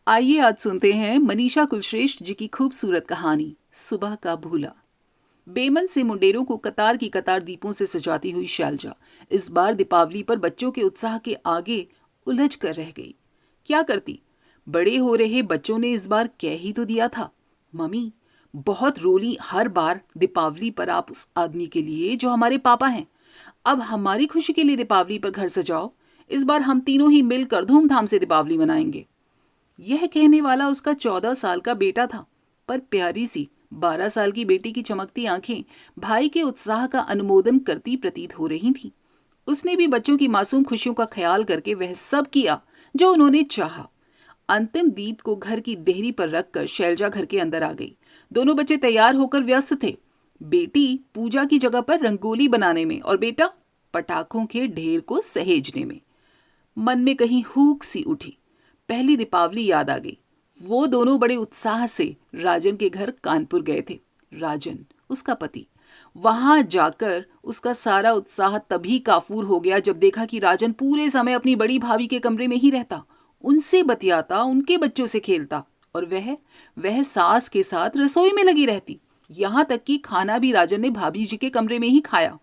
आइए आज सुनते हैं मनीषा कुलश्रेष्ठ जी की खूबसूरत कहानी सुबह का भूला। बेमन से मुंडेरों को कतार की कतार दीपों से सजाती हुई शैलजा इस बार दीपावली पर बच्चों के उत्साह के आगे उलझ कर रह गई। क्या करती? बड़े हो रहे बच्चों ने इस बार कह ही तो दिया था, मम्मी बहुत रोली हर बार दीपावली पर आप उस आदमी के लिए जो हमारे पापा हैं। अब हमारी खुशी के लिए दीपावली पर घर सजाओ। इस बार हम तीनों ही मिलकर धूमधाम से दीपावली मनाएंगे। यह कहने वाला उसका 14 साल का बेटा था, पर प्यारी सी 12 साल की बेटी की चमकती आंखें भाई के उत्साह का अनुमोदन करती प्रतीत हो रही थीं। उसने भी बच्चों की मासूम खुशियों का ख्याल करके वह सब किया जो उन्होंने चाहा। अंतिम दीप को घर की देहरी पर रखकर शैलजा घर के अंदर आ गई। दोनों बच्चे तैयार होकर व्यस्त थे। बेटी पूजा की जगह पर रंगोली बनाने में और बेटा पटाखों के ढेर को सहेजने में। मन में कहीं हूक सी उठी। पहली दीपावली याद आ गई। वो दोनों बड़े उत्साह से राजन के घर कानपुर गए थे। राजन उसका पति। वहां जाकर उसका सारा उत्साह तभी काफूर हो गया जब देखा कि राजन पूरे समय अपनी बड़ी भाभी के कमरे में ही रहता, उनसे बतियाता, उनके बच्चों से खेलता, और वह सास के साथ रसोई में लगी रहती। यहां तक कि खाना भी राजन ने भाभी जी के कमरे में ही खाया।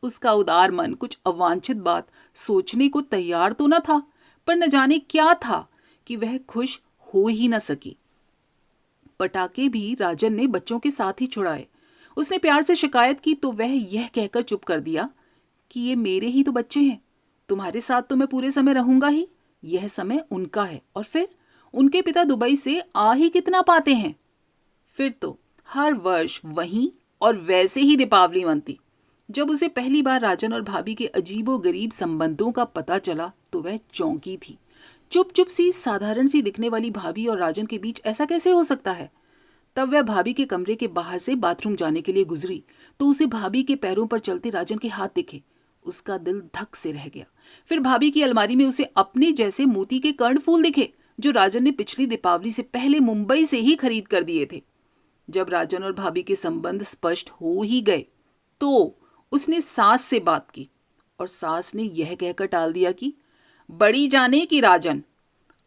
उसका उदार मन कुछ अवांछित बात सोचने को तैयार तो न था, पर न जाने क्या था कि वह खुश हो ही न सकी। पटाखे भी राजन ने बच्चों के साथ ही छुड़ाए। उसने प्यार से शिकायत की तो वह यह कहकर चुप कर दिया कि ये मेरे ही तो बच्चे हैं, तुम्हारे साथ तो मैं पूरे समय रहूंगा ही, यह समय उनका है। और फिर उनके पिता दुबई से आ ही कितना पाते हैं। फिर तो हर वर्ष वहीं और वैसे ही दीपावली मनती। जब उसे पहली बार राजन और भाभी के अजीबोगरीब संबंधों का पता चला तो वह चौंकी थी। चुप चुप सी साधारण सी दिखने वाली भाभी और राजन के बीच ऐसा कैसे हो सकता है? तब वह भाभी के कमरे के बाहर से बाथरूम जाने के लिए गुजरी तो उसे भाभी के पैरों पर चलते राजन के हाथ दिखे। उसका दिल धक से रह गया। फिर भाभी की अलमारी में उसे अपने जैसे मोती के कर्णफूल दिखे जो राजन ने पिछली दीपावली से पहले मुंबई से ही खरीद कर दिए थे। जब राजन और भाभी के संबंध स्पष्ट हो ही गए तो उसने सास से बात की और सास ने यह कहकर टाल दिया कि बड़ी जाने की राजन,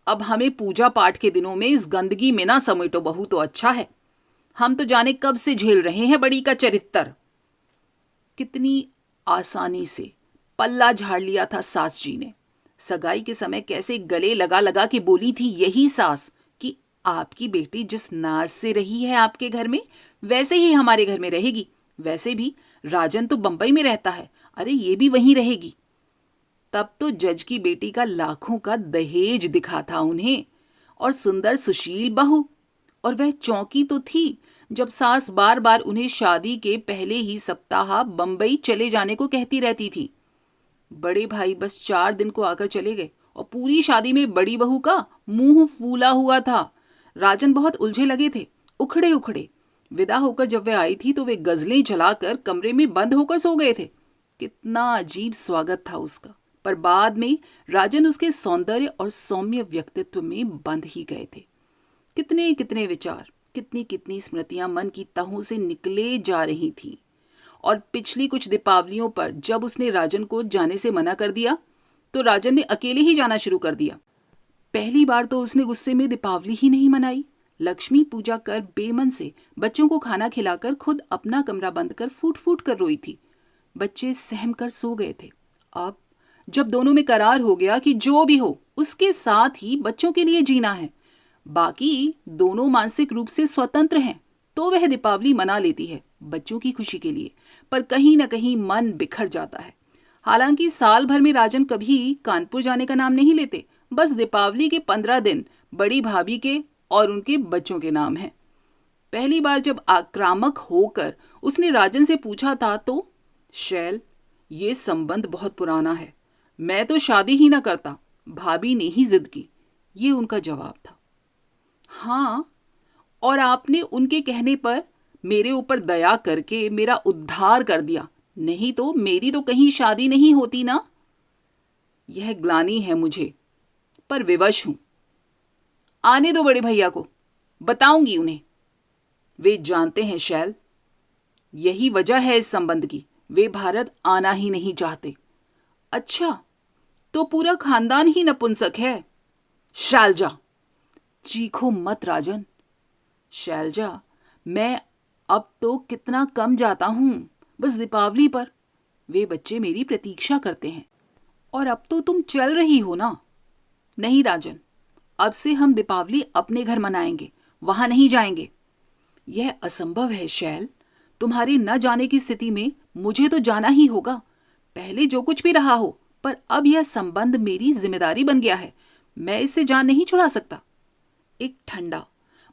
अब हमें पूजा पाठ के दिनों में इस गंदगी में ना समेटो बहू तो अच्छा है। हम तो जाने कब से झेल रहे हैं बड़ी का चरित्र। कितनी आसानी से पल्ला झाड़ लिया था सास जी ने। सगाई के समय कैसे गले लगा लगा के बोली थी यही सास कि आपकी बेटी जिस नाज से रही है आपके घर में वैसे ही हमारे घर में रहेगी। वैसे भी राजन तो बंबई में रहता है, अरे ये भी वहीं रहेगी। तब तो जज की बेटी का लाखों का दहेज दिखा था उन्हें और सुंदर सुशील बहू। और वह चौंकी तो थी जब सास बार बार उन्हें शादी के पहले ही सप्ताह बंबई चले जाने को कहती रहती थी। बड़े भाई बस 4 दिन को आकर चले गए और पूरी शादी में बड़ी बहू का मुंह फूला हुआ था। राजन बहुत उलझे लगे थे, उखड़े उखड़े। विदा होकर जब वह आई थी तो वे गजलें जलाकर कमरे में बंद होकर सो गए थे। कितना अजीब स्वागत था उसका। पर बाद में राजन उसके सौंदर्य और सौम्य व्यक्तित्व में बंध ही गए थे। कितने कितने विचार, कितनी कितनी स्मृतियां मन की तहों से निकले जा रही थीं। और पिछली कुछ दीपावलियों पर जब उसने राजन को जाने से मना कर दिया तो राजन ने अकेले ही जाना शुरू कर दिया। पहली बार तो उसने गुस्से में दीपावली ही नहीं मनाई। लक्ष्मी पूजा कर बेमन से बच्चों को खाना खिलाकर खुद अपना कमरा बंद कर फूट फूट कर रोई थी। बच्चे सहम कर सो गए थे। अब जब दोनों में करार हो गया कि जो भी हो उसके साथ ही बच्चों के लिए जीना है, बाकी दोनों मानसिक रूप से स्वतंत्र हैं, तो वह दीपावली मना लेती है बच्चों की खुशी के लिए। पर कहीं ना कहीं मन बिखर जाता है। हालांकि साल भर में राजन कभी कानपुर जाने का नाम नहीं लेते। बस दीपावली के 15 दिन बड़ी भाभी के और उनके बच्चों के नाम है। पहली बार जब आक्रामक होकर उसने राजन से पूछा था तो शैल, ये संबंध बहुत पुराना है, मैं तो शादी ही ना करता, भाभी ने ही जिद की, ये उनका जवाब था। हाँ, और आपने उनके कहने पर मेरे ऊपर दया करके मेरा उद्धार कर दिया, नहीं तो मेरी तो कहीं शादी नहीं होती ना। यह ग्लानि है मुझे, पर विवश हूं। आने दो बड़े भैया को, बताऊंगी उन्हें। वे जानते हैं शैल, यही वजह है इस संबंध की, वे भारत आना ही नहीं चाहते। अच्छा, तो पूरा खानदान ही नपुंसक है। शैलजा, चीखो मत राजन। शैलजा, मैं अब तो कितना कम जाता हूँ, बस दीपावली पर। वे बच्चे मेरी प्रतीक्षा करते हैं। और अब तो तुम चल रही हो ना? नहीं राजन, अब से हम दीपावली अपने घर मनाएंगे, वहां नहीं जाएंगे। यह असंभव है शैल। तुम्हारे न जाने की स्थिति में मुझे तो जाना ही होगा, पहले जो कुछ भी रहा हो। पर अब यह संबंध मेरी जिम्मेदारी बन गया है, मैं इससे जान नहीं छुड़ा सकता। एक ठंडा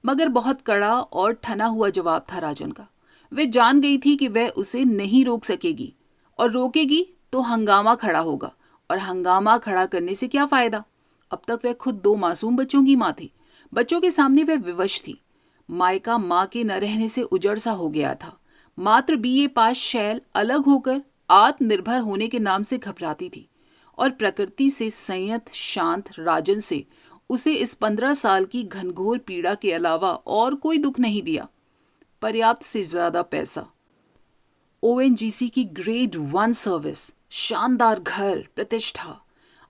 मगर बहुत कड़ा और ठना हुआ जवाब था राजन का। वे जान गई थी कि वह उसे नहीं रोक सकेगी, और रोकेगी तो हंगामा खड़ा होगा, और हंगामा खड़ा करने से क्या फायदा। अब तक वह खुद 2 मासूम बच्चों की माँ थी। बच्चों के सामने वह विवश थी। मायका माँ के न रहने से उजड़ सा हो गया था। मात्र बीए पास शैल अलग होकर आत्मनिर्भर होने के नाम से घबराती थी, और प्रकृति से संयत शांत राजन से उसे इस 15 साल की घनघोर पीड़ा के अलावा और कोई दुख नहीं दिया। पर्याप्त से ज्यादा पैसा, ओएनजीसी की ग्रेड 1 सर्विस, शानदार घर, प्रतिष्ठा।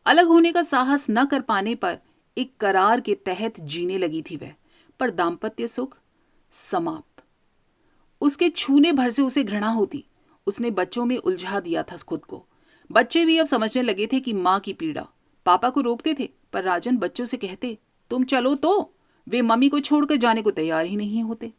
अलग होने का साहस न कर पाने पर एक करार के तहत जीने लगी थी वह। पर दाम्पत्य सुख समाप्त। उसके छूने भर से उसे घृणा होती। उसने बच्चों में उलझा दिया था खुद को। बच्चे भी अब समझने लगे थे कि माँ की पीड़ा। पापा को रोकते थे, पर राजन बच्चों से कहते तुम चलो तो वे मम्मी को छोड़कर जाने को तैयार ही नहीं होते।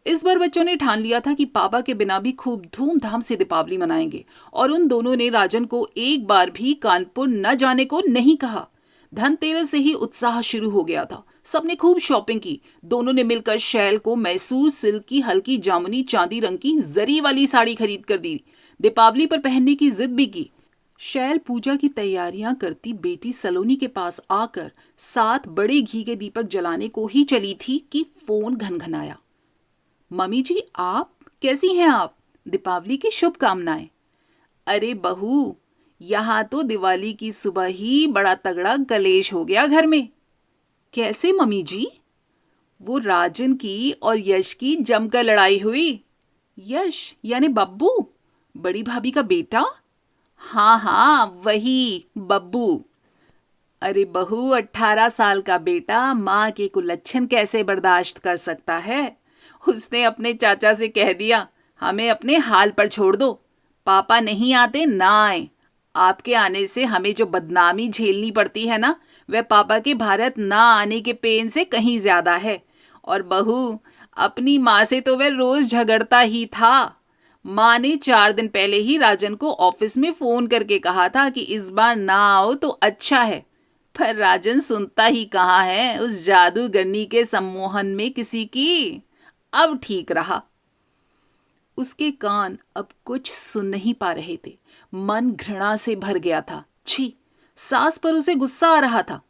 इस बार बच्चों ने ठान लिया था कि पापा के बिना भी खूब धूमधाम से दीपावली मनाएंगे, और उन दोनों ने राजन को एक बार भी कानपुर न जाने को नहीं कहा। धनतेरस से ही उत्साह शुरू हो गया था। सबने खूब शॉपिंग की। दोनों ने मिलकर शैल को मैसूर सिल्क की हल्की जामुनी चांदी रंग की जरी वाली साड़ी खरीद कर दी। दीपावली पर पहनने की जिद भी की। शैल पूजा की तैयारियां करती बेटी सलोनी के पास आकर 7 बड़े घी के दीपक जलाने को ही चली थी कि फोन घनघनाया। मम्मी जी, आप कैसी हैं आप? दीपावली की शुभकामनाएं। अरे बहू, यहाँ तो दिवाली की सुबह ही बड़ा तगड़ा कलेश हो गया घर में। कैसे मम्मी जी? वो राजन की और यश की जमकर लड़ाई हुई। यश यानी बब्बू, बड़ी भाभी का बेटा? हाँ हाँ, वही बब्बू। अरे बहू, 18 साल का बेटा माँ के कुलच्छन कैसे बर्दाश्त कर सकता है? उसने अपने चाचा से कह दिया, हमें अपने हाल पर छोड़ दो, पापा नहीं आते ना आए। आपके आने से हमें जो बदनामी झेलनी पड़ती है ना, वह पापा के भारत ना आने के पेन से कहीं ज्यादा है। और बहू, अपनी माँ से तो वह रोज झगड़ता ही था। माँ ने 4 दिन पहले ही राजन को ऑफिस में फोन करके कहा था कि इस बार ना आओ तो अच्छा है, पर राजन सुनता ही कहाँ है उस जादूगरनी के सम्मोहन में किसी की। अब ठीक रहा। उसके कान अब कुछ सुन नहीं पा रहे थे। मन घृणा से भर गया था। छी, सास पर उसे गुस्सा आ रहा था।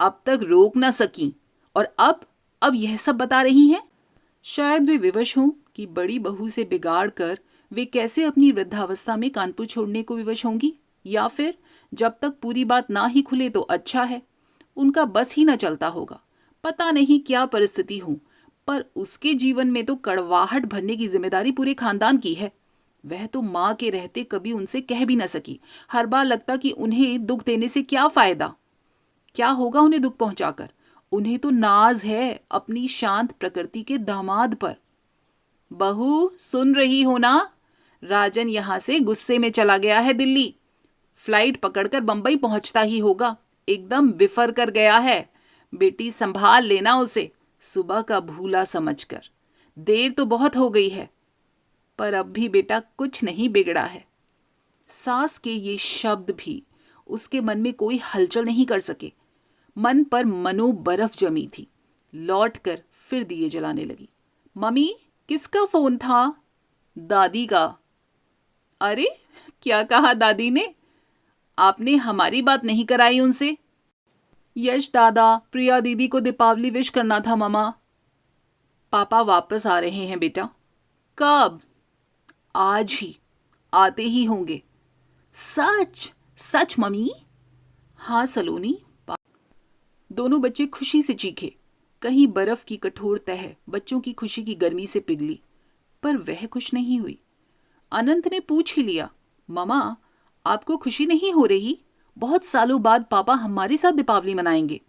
अब तक रोक न सकी, और अब यह सब बता रही हैं। शायद वे विवश हों कि बड़ी बहू से बिगाड़ कर वे कैसे अपनी वृद्धावस्था में कानपुर छोड़ने को विवश होंगी, या फिर जब तक पूरी बात ना ही खुले तो अच्छा है। उनका बस ही न चलता होगा। पता नहीं क्या परिस्थिति हो, पर उसके जीवन में तो कड़वाहट भरने की जिम्मेदारी पूरे खानदान की है। वह तो माँ के रहते कभी उनसे कह भी न सकी। हर बार लगता कि उन्हें दुख देने से क्या फायदा, क्या होगा उन्हें दुख पहुंचाकर। उन्हें तो नाज है अपनी शांत प्रकृति के दामाद पर। बहू, सुन रही हो ना? राजन यहां से गुस्से में चला गया है दिल्ली। फ्लाइट पकड़कर बंबई पहुंचता ही होगा। एकदम बिफर कर गया है। बेटी, संभाल लेना उसे, सुबह का भूला समझकर। देर तो बहुत हो गई है, पर अब भी बेटा कुछ नहीं बिगड़ा है। सास के ये शब्द भी उसके मन में कोई हलचल नहीं कर सके। मन पर मनो बर्फ जमी थी। लौटकर फिर दिए जलाने लगी। मम्मी, किसका फोन था? दादी का। अरे, क्या कहा दादी ने? आपने हमारी बात नहीं कराई उनसे? यश दादा, प्रिया दीदी को दीपावली विश करना था ममा। पापा वापस आ रहे हैं बेटा। कब? आज ही, आते ही होंगे। सच? सच मम्मी? हाँ सलोनी। दोनों बच्चे खुशी से चीखे। कहीं बर्फ की कठोर तह बच्चों की खुशी की गर्मी से पिघली, पर वह खुश नहीं हुई। अनंत ने पूछ ही लिया, ममा, आपको खुशी नहीं हो रही? बहुत सालों बाद पापा हमारे साथ दीपावली मनाएंगे।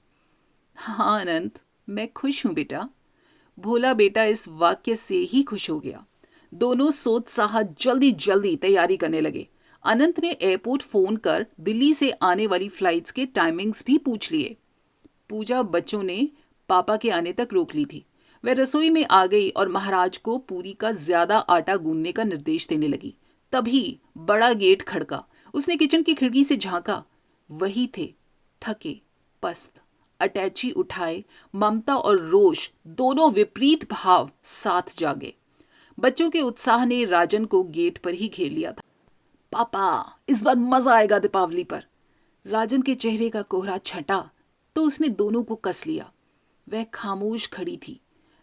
हाँ अनंत, मैं खुश हूं बेटा। भोला बेटा इस वाक्य से ही खुश हो गया। दोनों सोत्साह जल्दी जल्दी तैयारी करने लगे। अनंत ने एयरपोर्ट फोन कर दिल्ली से आने वाली फ्लाइट्स के टाइमिंग्स भी पूछ लिए। पूजा बच्चों ने पापा के आने तक रोक ली थी। वह रसोई में आ गई और महाराज को पूरी का ज्यादा आटा गूंदने का निर्देश देने लगी। तभी बड़ा गेट खड़का। उसने किचन की खिड़की से झांका। वही थे, थके, पस्त, अटैची उठाए, ममता और रोष दोनों विपरीत भाव साथ जागे। बच्चों के उत्साह ने राजन को गेट पर ही घेर लिया था। पापा, इस बार मजा आएगा दीपावली पर। राजन के चेहरे का कोहरा छटा तो उसने दोनों को कस लिया। वह खामोश खड़ी थी।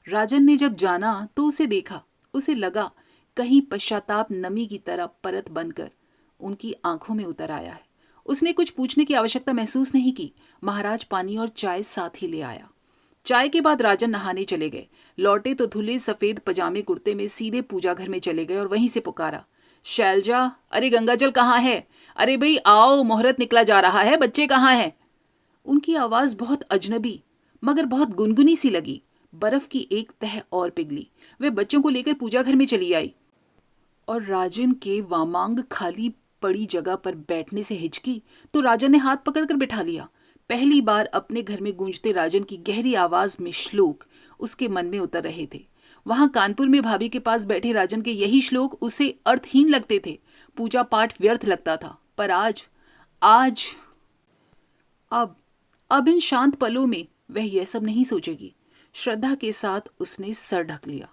राजन ने जब जाना तो उसे देखा। उसे लगा कहीं पश्चाताप नमी की तरह परत बनकर उनकी आंखों में उतर आया है। उसने कुछ पूछने की आवश्यकता महसूस नहीं की। महाराज पानी और चाय साथ ही ले आया। चाय के बाद राजन नहाने चले गए। लौटे तो धुले सफेद पजामे कुर्ते में सीधे पूजा घर में चले गए और वहीं से पुकारा, शैलजा, अरे गंगाजल कहाँ है? अरे भाई आओ, मुहूर्त निकला जा रहा है, बच्चे कहाँ हैं? उनकी आवाज बहुत अजनबी मगर बहुत गुनगुनी सी लगी। बर्फ की एक तह और पिघली। वे बच्चों को लेकर पूजा घर में चली आई और राजन के वामांग खाली पड़ी जगह पर बैठने से हिचकी तो राजन ने हाथ पकड़कर बिठा लिया। पहली बार अपने घर में गूंजते राजन की गहरी आवाज में श्लोक उसके मन में उतर रहे थे। वहां कानपुर में भाभी के पास बैठे राजन के यही श्लोक उसे अर्थहीन लगते थे। पूजा पाठ व्यर्थ लगता था। पर आज आज अब इन शांत पलों में वह यह सब नहीं सोचेगी। श्रद्धा के साथ उसने सर ढक लिया।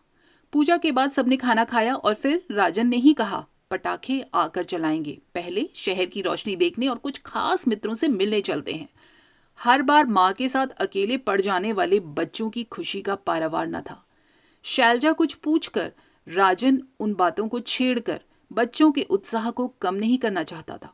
पूजा के बाद सबने खाना खाया और फिर राजन ने ही कहा, पटाखे आकर चलाएंगे, पहले शहर की रोशनी देखने और कुछ खास मित्रों से मिलने चलते हैं। हर बार माँ के साथ अकेले पड़ जाने वाले बच्चों की खुशी का पारावार न था। शैलजा कुछ पूछकर राजन उन बातों को छेड़कर बच्चों के उत्साह को कम नहीं करना चाहता था।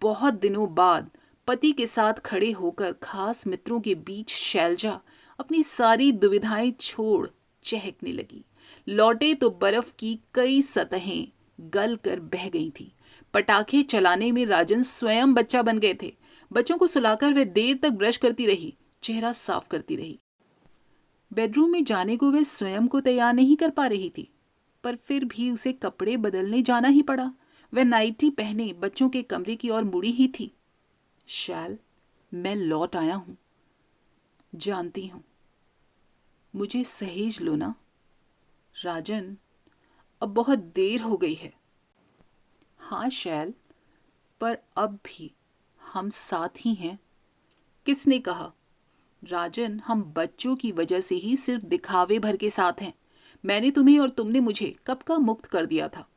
बहुत दिनों बाद पति के साथ खड़े होकर खास मित्रों के बीच शैलजा अपनी सारी दुविधाएं छोड़ चहकने लगी। लौटे तो बर्फ की कई सतहें गल कर बह गई थी। पटाखे चलाने में राजन स्वयं बच्चा बन गए थे। बच्चों को सुलाकर वह देर तक ब्रश करती रही, चेहरा साफ करती रही। बेडरूम में जाने को वह स्वयं को तैयार नहीं कर पा रही थी, पर फिर भी उसे कपड़े बदलने जाना ही पड़ा। वह नाइटी पहने बच्चों के कमरे की ओर मुड़ी ही थी। शैल, मैं लौट आया हूं, जानती हूं, मुझे सहेज लो ना। राजन, अब बहुत देर हो गई है। हाँ शैल, पर अब भी हम साथ ही हैं। किसने कहा? राजन, हम बच्चों की वजह से ही सिर्फ दिखावे भर के साथ हैं। मैंने तुम्हें और तुमने मुझे कब का मुक्त कर दिया था।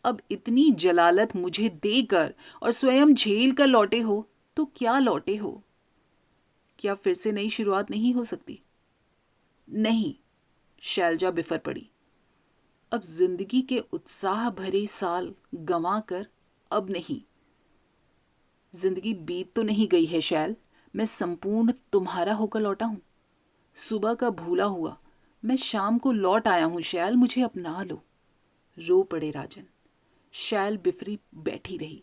अब इतनी जलालत मुझे देकर और स्वयं झेल कर लौटे हो तो क्या लौटे हो? क्या फिर से नई शुरुआत नहीं हो सकती? नहीं, शैलजा बिफर पड़ी। अब जिंदगी के उत्साह भरे साल गंवा कर अब नहीं। जिंदगी बीत तो नहीं गई है शैल, मैं संपूर्ण तुम्हारा होकर लौटा हूं। सुबह का भूला हुआ मैं शाम को लौट आया हूं शैल, मुझे अपना लो। रो पड़े राजन। शैल बिफरी बैठी रही।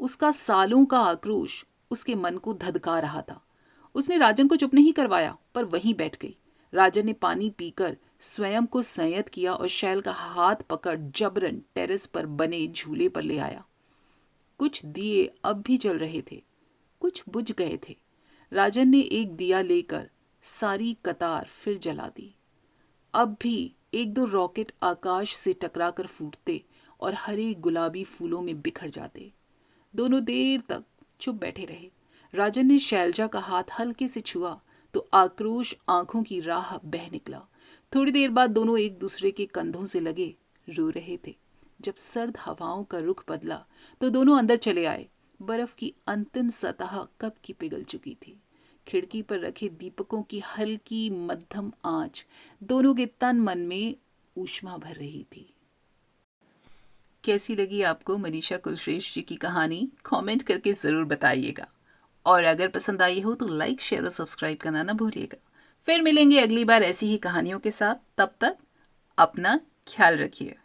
उसका सालों का आक्रोश उसके मन को धधका रहा था। उसने राजन को चुप नहीं करवाया, पर वहीं बैठ गई। राजन ने पानी पीकर स्वयं को संयत किया और शैल का हाथ पकड़ जबरन टेरेस पर बने झूले पर ले आया। कुछ दिए अब भी जल रहे थे, कुछ बुझ गए थे। राजन ने एक दिया लेकर सारी कतार फिर जला दी। अब भी एक दो रॉकेट आकाश से टकराकर फूटते और हरे गुलाबी फूलों में बिखर जाते। दोनों देर तक चुप बैठे रहे। राजन ने शैलजा का हाथ हल्के से छुआ तो आक्रोश आंखों की राह बह निकला। थोड़ी देर बाद दोनों एक दूसरे के कंधों से लगे रो रहे थे। जब सर्द हवाओं का रुख बदला तो दोनों अंदर चले आए। बर्फ की अंतिम सतह कब की पिघल चुकी थी। खिड़की पर रखे दीपकों की हल्की मध्यम आंच दोनों के तन मन में ऊष्मा भर रही थी। कैसी लगी आपको मनीषा कुलश्रेष्ठ जी की कहानी? कमेंट करके ज़रूर बताइएगा। और अगर पसंद आई हो तो लाइक, शेयर और सब्सक्राइब करना ना भूलिएगा। फिर मिलेंगे अगली बार ऐसी ही कहानियों के साथ। तब तक अपना ख्याल रखिए।